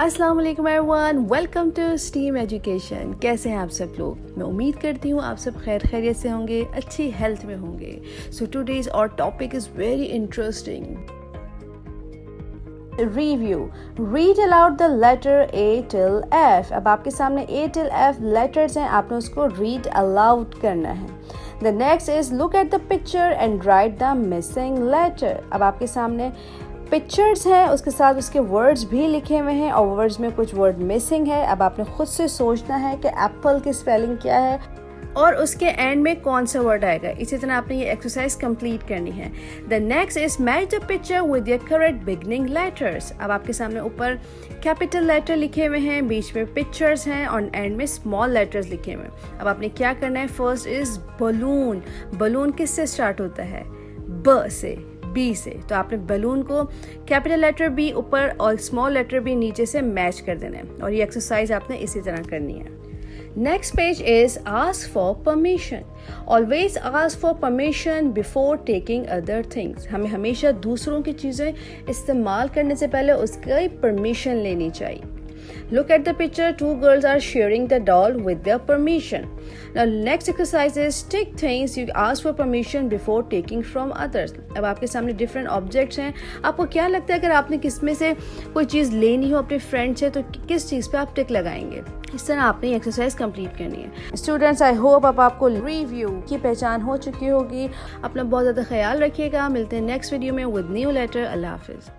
अस्सलाम वालेकुम everyone, welcome to STEAM education. कैसे हैं आप सब लोग? मैं उम्मीद करती हूँ आप सब खैर खैरियत से होंगे, अच्छी हेल्थ में होंगे। So today's our topic is very interesting. Review, read aloud the letter A till F. अब आपके सामने ए टिल एफ लेटर्स हैं, आपने उसको रीड अलाउड करना है। The next is look at the picture and write the missing letter. अब आपके सामने पिक्चर्स हैं, उसके साथ उसके वर्ड्स भी लिखे हुए हैं और वर्ड्स में कुछ वर्ड मिसिंग है। अब आपने खुद से सोचना है कि एप्पल की स्पेलिंग क्या है और उसके एंड में कौन सा वर्ड आएगा। इसी तरह आपने ये एक्सरसाइज कंप्लीट करनी है। The next is match the picture with your correct beginning letters. अब आपके सामने ऊपर कैपिटल लेटर लिखे हुए हैं, बीच में पिक्चर्स हैं और एंड में स्मॉल लेटर्स लिखे हुए हैं। अब आपने क्या करना है? First is balloon. बलून किससे स्टार्ट होता है? ब से, बी से। तो आपने बलून को कैपिटल लेटर बी ऊपर और स्मॉल लेटर बी नीचे से मैच कर देना है और ये एक्सरसाइज आपने इसी तरह करनी है। Next page is ask for permission. Always ask for permission before taking other things. हमें हमेशा दूसरों की चीज़ें इस्तेमाल करने से पहले उसकी परमिशन लेनी चाहिए। Look at the picture. Two girls are sharing the doll with their permission. Now, next exercise is tick things you ask for permission before taking from others. अब आपके सामने different objects हैं। आपको क्या लगता है अगर आपने किस में से कोई चीज़ लेनी हो अपने फ्रेंड से तो किस चीज़ पे आप टिक लगाएंगे? इस तरह आपने ये एक्सरसाइज कंप्लीट करनी है। स्टूडेंट्स, आई होप अब आपको रिव्यू की पहचान हो चुकी होगी। अपना बहुत ज़्यादा ख्याल रखिएगा। मिलते हैं नेक्स्ट वीडियो में विद न्यू लेटर। अल्लाह हाफिज़।